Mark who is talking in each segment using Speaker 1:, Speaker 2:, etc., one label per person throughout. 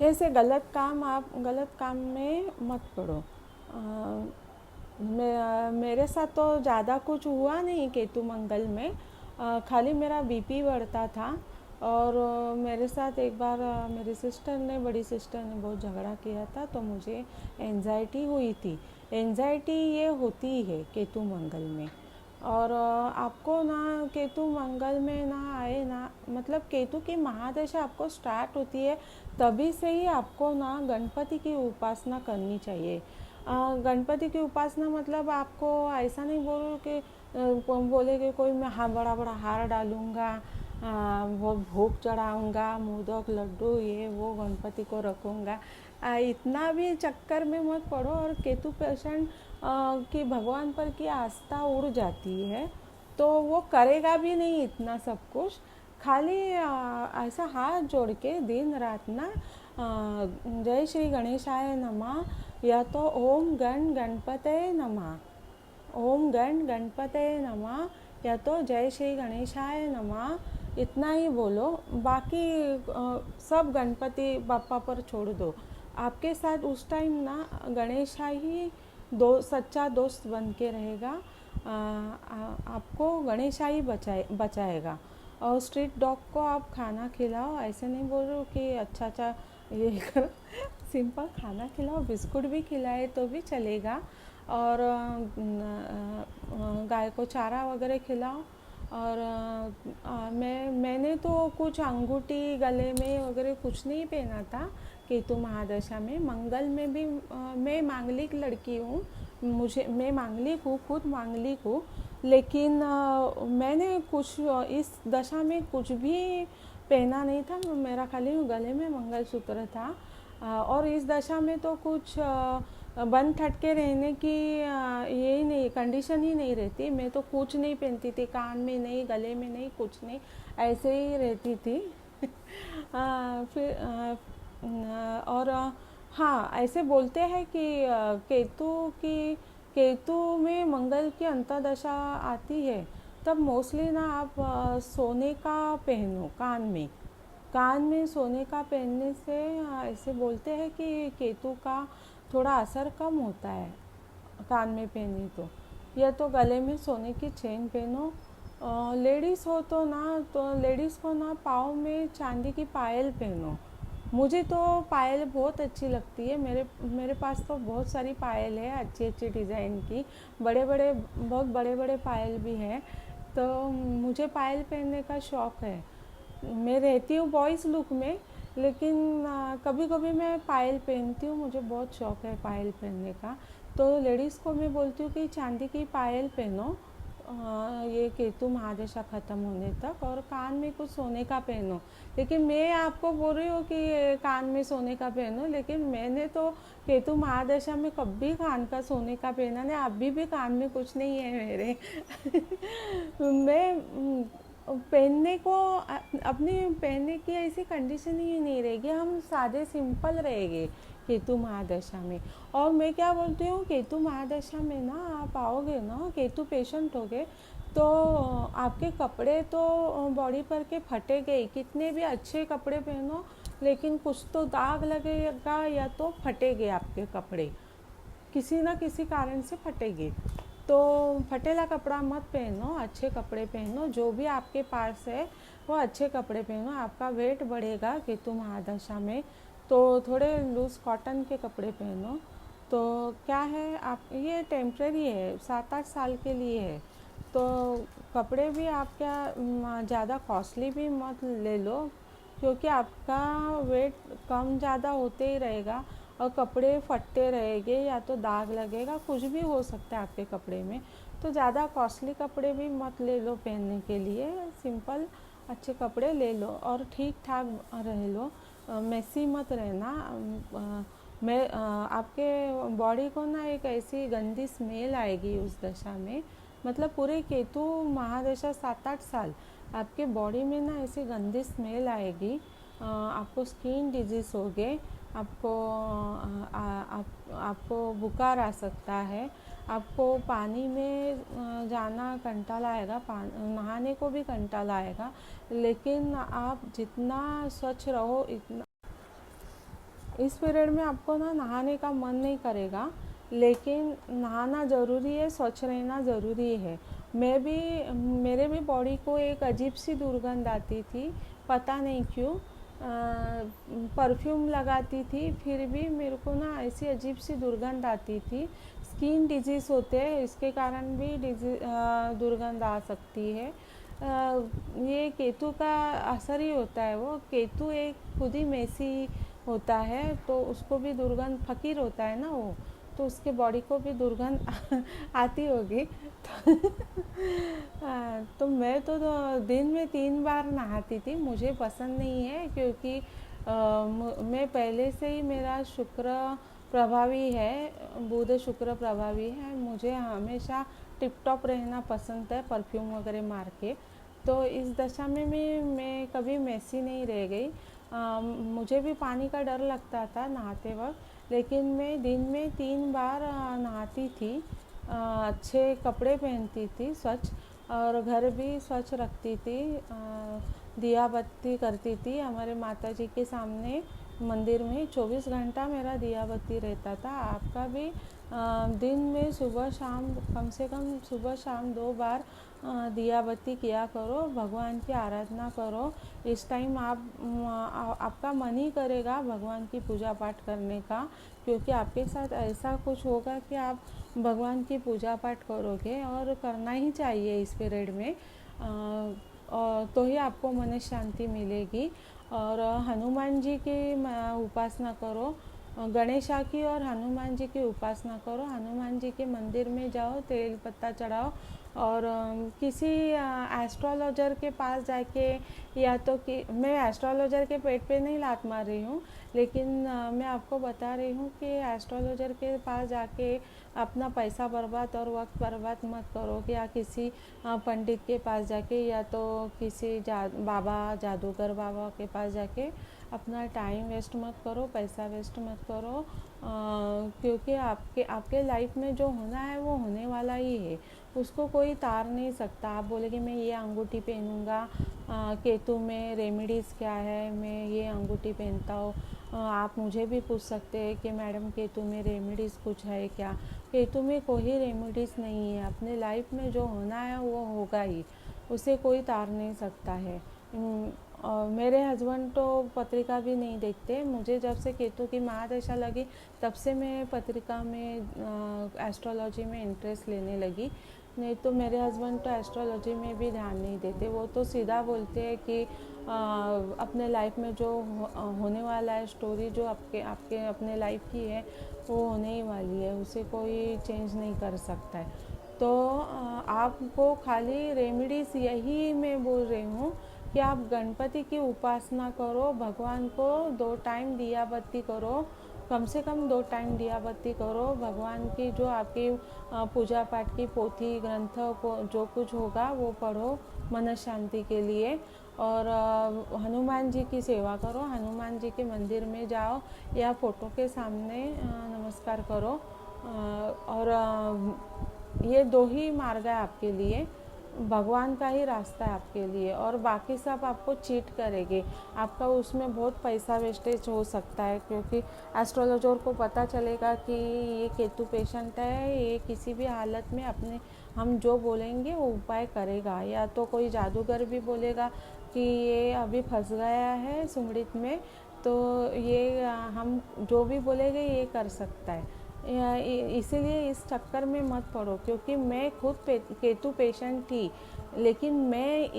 Speaker 1: ऐसे आप गलत काम में मत पड़ो। मेरे साथ तो ज़्यादा कुछ हुआ नहीं केतु मंगल में। खाली मेरा बीपी बढ़ता था। और मेरे साथ एक बार मेरी बड़ी सिस्टर ने बहुत झगड़ा किया था, तो मुझे एंजाइटी हुई थी। एंजाइटी ये होती है केतु मंगल में। और आपको ना केतु मंगल में ना आए ना, मतलब केतु की महादशा आपको स्टार्ट होती है तभी से ही आपको ना गणपति की उपासना करनी चाहिए। गणपति की उपासना मतलब आपको ऐसा नहीं बोलो कि बोले कि कोई मैं बड़ा बड़ा हार डालूँगा, वो भोग चढ़ाऊँगा, मोदक लड्डू ये वो गणपति को रखूँगा। इतना भी चक्कर में मत पड़ो। और केतु पेशेंट कि भगवान पर की आस्था उड़ जाती है, तो वो करेगा भी नहीं इतना सब कुछ। खाली ऐसा हाथ जोड़ के दिन रात ना जय श्री गणेशाय नमः, या तो ओम गण गणपते नमः, ओम गण गणपते नमः, या तो जय श्री गणेशाय नमः, इतना ही बोलो। बाकी सब गणपति बापा पर छोड़ दो। आपके साथ उस टाइम ना गणेशा ही सच्चा दोस्त बन के रहेगा। आपको गणेशा ही बचाएगा। और स्ट्रीट डॉग को आप खाना खिलाओ, ऐसे नहीं बोल रहे हो कि अच्छा अच्छा ये करो। सिंपल खाना खिलाओ, बिस्कुट भी खिलाए तो भी चलेगा। और गाय को चारा वगैरह खिलाओ। और मैंने तो कुछ अंगूठी गले में वगैरह कुछ नहीं पहना था केतु महादशा में। मंगल में भी मैं मांगलिक लड़की हूँ, मैं मांगलिक हूँ, खुद मांगलिक हूँ। लेकिन मैंने कुछ इस दशा में कुछ भी पहना नहीं था। मेरा खाली गले में मंगलसूत्र था। और इस दशा में तो कुछ बंद ठटके रहने की यही नहीं, कंडीशन ही नहीं रहती। मैं तो कुछ नहीं पहनती थी, कान में नहीं, गले में नहीं, कुछ नहीं, ऐसे ही रहती थी। फिर और हाँ, ऐसे बोलते हैं कि केतु में मंगल की अंतर्दशा आती है, तब मोस्टली ना आप सोने का पहनो कान में सोने का पहनने से ऐसे बोलते हैं कि केतु का थोड़ा असर कम होता है कान में पहनी तो। या तो गले में सोने की चेन पहनो। लेडीज़ हो तो लेडीज़ को ना पाँव में चांदी की पायल पहनो। मुझे तो पायल बहुत अच्छी लगती है। मेरे पास तो बहुत सारी पायल है, अच्छी अच्छी डिज़ाइन की, बहुत बड़े बड़े पायल भी हैं। तो मुझे पायल पहनने का शौक़ है। मैं रहती हूँ बॉयज़ लुक में, लेकिन कभी कभी मैं पायल पहनती हूँ, मुझे बहुत शौक़ है पायल पहनने का। तो लेडीज़ को मैं बोलती हूँ कि चांदी की पायल पहनो ये केतु महादशा ख़त्म होने तक, और कान में कुछ सोने का पहनो। लेकिन मैं आपको बोल रही हूँ कि कान में सोने का पहनो, लेकिन मैंने तो केतु महादशा में कभी कान का सोने का पहना नहीं। अभी भी कान में कुछ नहीं है मेरे। मैं पहनने को अपनी पहनने की ऐसी कंडीशन ही नहीं रहेगी, हम सादे सिंपल रहेंगे केतु महादशा में। और मैं क्या बोलती हूँ, केतु महादशा में ना आप आओगे ना, केतु पेशेंट होगे, तो आपके कपड़े तो बॉडी पर के फटेंगे ही, कितने भी अच्छे कपड़े पहनो लेकिन कुछ तो दाग लगेगा या तो फटेंगे आपके कपड़े, किसी ना किसी कारण से फटेंगे। तो फटेला कपड़ा मत पहनो, अच्छे कपड़े पहनो। जो भी आपके पास है वो अच्छे कपड़े पहनो। आपका वेट बढ़ेगा केतु महादशा में, तो थोड़े लूज़ कॉटन के कपड़े पहनो। तो क्या है, आप ये टेम्प्रेरी है, 7-8 साल के लिए है। तो कपड़े भी आप क्या ज़्यादा कॉस्टली भी मत ले लो, क्योंकि आपका वेट कम ज़्यादा होते ही रहेगा और कपड़े फटते रहेंगे या तो दाग लगेगा, कुछ भी हो सकता है आपके कपड़े में। तो ज़्यादा कॉस्टली कपड़े भी मत ले लो पहनने के लिए, सिंपल अच्छे कपड़े ले लो और ठीक ठाक रह लो। मैसी मत रहना। आपके बॉडी को ना एक ऐसी गंदी स्मेल आएगी उस दशा में, मतलब पूरे केतु महादशा 7-8 साल आपके बॉडी में ना ऐसी गंदी स्मेल आएगी। आपको स्किन डिजीज़ हो गए, आपको बुखार आ सकता है, आपको पानी में जाना कंटाला आएगा, नहाने को भी कंटाला आएगा। लेकिन आप जितना स्वच्छ रहो इतना इस पीरियड में आपको ना नहाने का मन नहीं करेगा, लेकिन नहाना ज़रूरी है, स्वच्छ रहना ज़रूरी है। मेरे भी बॉडी को एक अजीब सी दुर्गंध आती थी, पता नहीं क्यों। परफ्यूम लगाती थी फिर भी मेरे को ना ऐसी अजीब सी दुर्गंध आती थी। स्किन डिजीज़ होते हैं, इसके कारण भी दुर्गंध आ सकती है। ये केतु का असर ही होता है। वो केतु एक खुद ही मेसी होता है, तो उसको भी दुर्गंध, फकीर होता है ना वो, तो उसके बॉडी को भी दुर्गंध आती होगी। तो मैं तो दिन में 3 बार नहाती थी। मुझे पसंद नहीं है क्योंकि मैं पहले से ही, मेरा शुक्र प्रभावी है, बुध शुक्र प्रभावी है। मुझे हमेशा टिप टॉप रहना पसंद है, परफ्यूम वगैरह मार के। तो इस दशा में मैं कभी मैसी नहीं रह गई। मुझे भी पानी का डर लगता था नहाते वक्त, लेकिन मैं दिन में 3 बार नहाती थी। अच्छे कपड़े पहनती थी स्वच्छ, और घर भी स्वच्छ रखती थी। दिया बत्ती करती थी हमारे माता जी के सामने मंदिर में। 24 घंटा मेरा दिया बत्ती रहता था। आपका भी दिन में सुबह शाम, कम से कम सुबह शाम 2 बार दिया बत्ती किया करो, भगवान की आराधना करो। इस टाइम आपका मन ही करेगा भगवान की पूजा पाठ करने का, क्योंकि आपके साथ ऐसा कुछ होगा कि आप भगवान की पूजा पाठ करोगे, और करना ही चाहिए इस पीरियड में। तो ही आपको मन शांति मिलेगी। और हनुमान जी की उपासना करो, गणेशा की और हनुमान जी की उपासना करो। हनुमान जी के मंदिर में जाओ, तेल पत्ता चढ़ाओ, और किसी एस्ट्रोलॉजर के पास जाके, या तो कि मैं एस्ट्रोलॉजर के पेट पे नहीं लात मार रही हूँ, लेकिन मैं आपको बता रही हूँ कि एस्ट्रोलॉजर के पास जाके अपना पैसा बर्बाद और वक्त बर्बाद मत करो। या किसी पंडित के पास जाके, या तो किसी बाबा, जादूगर बाबा के पास जाके अपना टाइम वेस्ट मत करो, पैसा वेस्ट मत करो। क्योंकि आपके लाइफ में जो होना है वो होने वाला ही है, उसको कोई तार नहीं सकता। आप बोलेंगे मैं ये अंगूठी पहनूंगा, केतु में रेमेडीज़ क्या है, मैं ये अंगूठी पहनता हूँ। आप मुझे भी पूछ सकते हैं कि मैडम केतु में रेमेडीज़ कुछ है क्या। केतु में कोई रेमेडीज़ नहीं है। अपने लाइफ में जो होना है वो होगा ही, उसे कोई तार नहीं सकता है। और मेरे हस्बैंड तो पत्रिका भी नहीं देखते। मुझे जब से केतु की महादशा लगी तब से मैं पत्रिका में, एस्ट्रोलॉजी में इंटरेस्ट लेने लगी। नहीं तो मेरे हस्बैंड तो एस्ट्रोलॉजी में भी ध्यान नहीं देते। वो तो सीधा बोलते हैं कि अपने लाइफ में जो होने वाला है, स्टोरी जो आपके आपके अपने लाइफ की है वो होने ही वाली है, उसे कोई चेंज नहीं कर सकता है। तो आपको खाली रेमेडीज़, यही मैं बोल रही हूँ कि आप गणपति की उपासना करो, भगवान को 2 टाइम दिया बत्ती करो, कम से कम 2 टाइम दिया बत्ती करो। भगवान की जो आपकी पूजा पाठ की पोथी ग्रंथ को जो कुछ होगा वो पढ़ो मन शांति के लिए। और हनुमान जी की सेवा करो, हनुमान जी के मंदिर में जाओ या फोटो के सामने नमस्कार करो। और ये 2 ही मार्ग है आपके लिए, भगवान का ही रास्ता है आपके लिए। और बाकी सब आपको चीट करेंगे, आपका उसमें बहुत पैसा वेस्टेज हो सकता है, क्योंकि एस्ट्रोलॉजर को पता चलेगा कि ये केतु पेशेंट है, ये किसी भी हालत में अपने हम जो बोलेंगे वो उपाय करेगा। या तो कोई जादूगर भी बोलेगा कि ये अभी फंस गया है सुमड़ित में, तो ये हम जो भी बोलेंगे ये कर सकता है। इसीलिए इस चक्कर में मत पड़ो, क्योंकि मैं खुद केतु पेशेंट थी, लेकिन मैं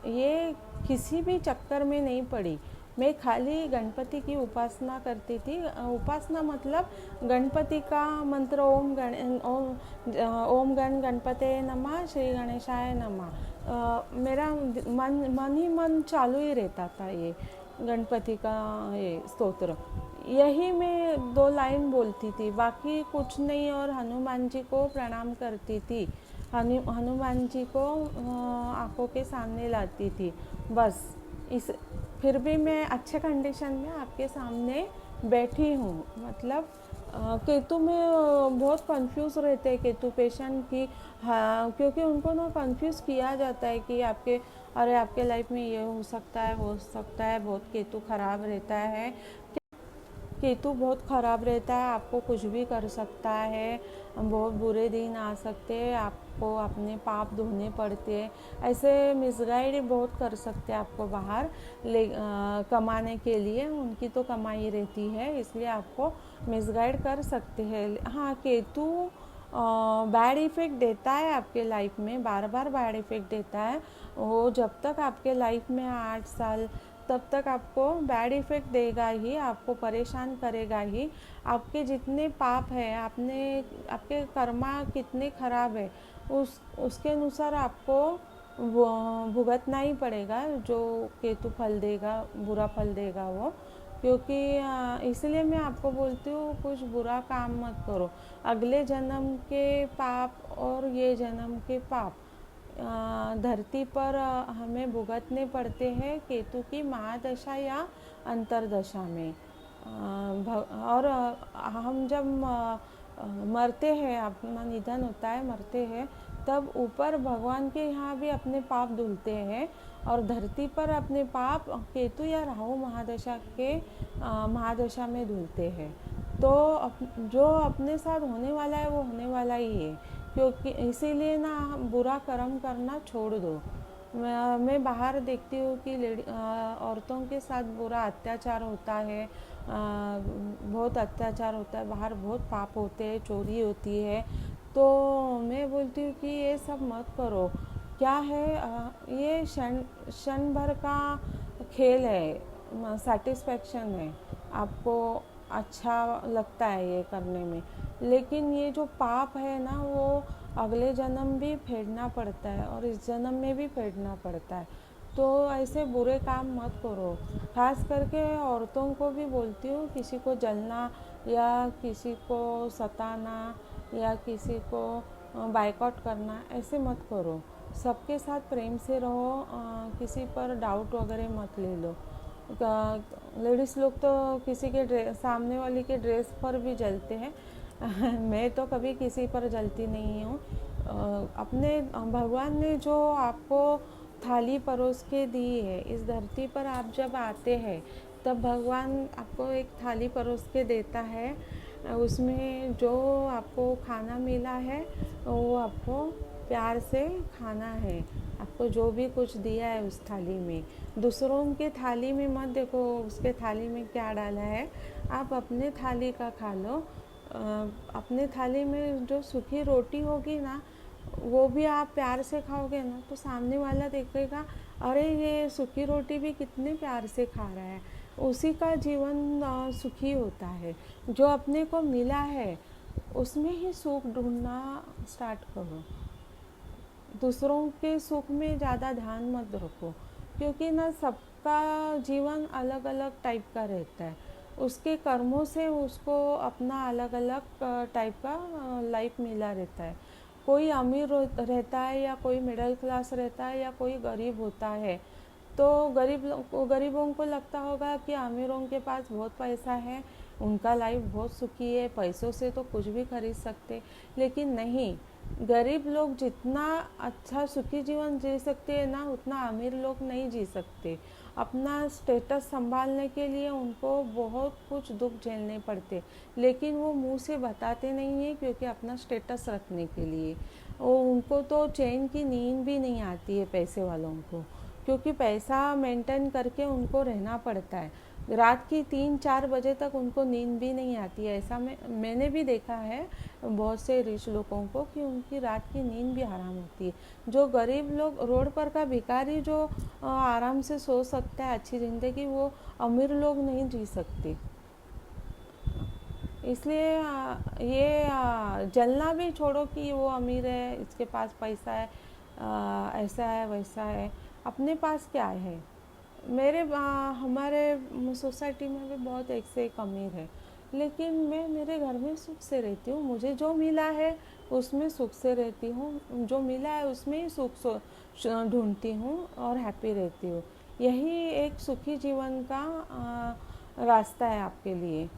Speaker 1: ये किसी भी चक्कर में नहीं पड़ी। मैं खाली गणपति की उपासना करती थी। उपासना मतलब गणपति का मंत्र, ओम गण गणपते नमः, श्री गणेशाय नमः। मेरा मन ही मन चालू ही रहता था ये गणपति का ये स्तोत्र। यही मैं 2 लाइन बोलती थी, बाकी कुछ नहीं। और हनुमान जी को प्रणाम करती थी, हनुमान जी को आंखों के सामने लाती थी, बस। इस फिर भी मैं अच्छे कंडीशन में आपके सामने बैठी हूँ। मतलब केतु में बहुत कंफ्यूज रहते हैं केतु पेशेंट की। हाँ, क्योंकि उनको ना कंफ्यूज किया जाता है कि आपके लाइफ में ये हो सकता है, बहुत केतु खराब रहता है। केतु बहुत ख़राब रहता है, आपको कुछ भी कर सकता है, बहुत बुरे दिन आ सकते हैं, आपको अपने पाप धोने पड़ते हैं, ऐसे मिसगाइड बहुत कर सकते हैं आपको बाहर कमाने के लिए। उनकी तो कमाई रहती है, इसलिए आपको मिसगाइड कर सकते हैं। हाँ, केतु बैड इफ़ेक्ट देता है आपके लाइफ में, बार बार बैड इफ़ेक्ट देता है। वो जब तक आपके लाइफ में 8 साल, तब तक आपको बैड इफ़ेक्ट देगा ही, आपको परेशान करेगा ही। आपके जितने पाप है, आपके कर्मा कितने ख़राब है, उसके अनुसार आपको भुगतना ही पड़ेगा। जो केतु फल देगा, बुरा फल देगा वो। क्योंकि इसलिए मैं आपको बोलती हूँ, कुछ बुरा काम मत करो। अगले जन्म के पाप और ये जन्म के पाप धरती पर हमें भुगतने पड़ते हैं, केतु की महादशा या अंतरदशा में। और हम जब मरते हैं, अपना निधन होता है, मरते हैं, तब ऊपर भगवान के यहाँ भी अपने पाप धुलते हैं, और धरती पर अपने पाप केतु या राहु महादशा में धुलते हैं। तो जो अपने साथ होने वाला है वो होने वाला ही है। क्योंकि इसीलिए ना, बुरा कर्म करना छोड़ दो। मैं बाहर देखती हूँ कि औरतों के साथ बुरा अत्याचार होता है, बहुत अत्याचार होता है बाहर, बहुत पाप होते हैं, चोरी होती है। तो मैं बोलती हूँ कि ये सब मत करो। क्या है, ये क्षण भर का खेल है, सेटिस्फेक्शन है, आपको अच्छा लगता है ये करने में। लेकिन ये जो पाप है ना, वो अगले जन्म भी फेरना पड़ता है और इस जन्म में भी फेरना पड़ता है। तो ऐसे बुरे काम मत करो। खास करके औरतों को भी बोलती हूँ, किसी को जलना या किसी को सताना या किसी को बाइकआउट करना, ऐसे मत करो। सबके साथ प्रेम से रहो, किसी पर डाउट वगैरह मत ले लो। लेडीज़ लोग तो किसी के सामने वाली के ड्रेस पर भी जलते हैं। मैं तो कभी किसी पर जलती नहीं हूँ। अपने भगवान ने जो आपको थाली परोस के दी है, इस धरती पर आप जब आते हैं तब भगवान आपको एक थाली परोस के देता है। उसमें जो आपको खाना मिला है वो आपको प्यार से खाना है। आपको जो भी कुछ दिया है उस थाली में, दूसरों के थाली में मत देखो उसके थाली में क्या डाला है, आप अपने थाली का खा लो। अपने थाली में जो सूखी रोटी होगी ना, वो भी आप प्यार से खाओगे ना, तो सामने वाला देखेगा, अरे ये सूखी रोटी भी कितने प्यार से खा रहा है। उसी का जीवन सुखी होता है। जो अपने को मिला है उसमें ही सुख ढूंढना स्टार्ट करो। दूसरों के सुख में ज़्यादा ध्यान मत रखो, क्योंकि ना सबका जीवन अलग अलग टाइप का रहता है। उसके कर्मों से उसको अपना अलग अलग टाइप का लाइफ मिला रहता है। कोई अमीर रहता है या कोई मिडिल क्लास रहता है या कोई गरीब होता है। तो गरीबों को लगता होगा कि अमीरों के पास बहुत पैसा है, उनका लाइफ बहुत सुखी है, पैसों से तो कुछ भी खरीद सकते। लेकिन नहीं, गरीब लोग जितना अच्छा सुखी जीवन जी सकते हैं ना, उतना अमीर लोग नहीं जी सकते। अपना स्टेटस संभालने के लिए उनको बहुत कुछ दुख झेलने पड़ते, लेकिन वो मुंह से बताते नहीं है, क्योंकि अपना स्टेटस रखने के लिए। उनको तो चैन की नींद भी नहीं आती है पैसे वालों को, क्योंकि पैसा मेंटेन करके उनको रहना पड़ता है। रात की 3-4 बजे तक उनको नींद भी नहीं आती है। ऐसा मैंने भी देखा है बहुत से रिच लोगों को, कि उनकी रात की नींद भी हराम होती है। जो गरीब लोग, रोड पर का भिखारी जो आराम से सो सकता है अच्छी ज़िंदगी, वो अमीर लोग नहीं जी सकते। इसलिए ये जलना भी छोड़ो कि वो अमीर है, इसके पास पैसा है, ऐसा है वैसा है। अपने पास क्या है? हमारे सोसाइटी में भी बहुत एक से एक अमीर है, लेकिन मैं मेरे घर में सुख से रहती हूँ। मुझे जो मिला है उसमें सुख से रहती हूँ, जो मिला है उसमें ही सुख ढूंढती हूँ और हैप्पी रहती हूँ। यही एक सुखी जीवन का रास्ता है आपके लिए।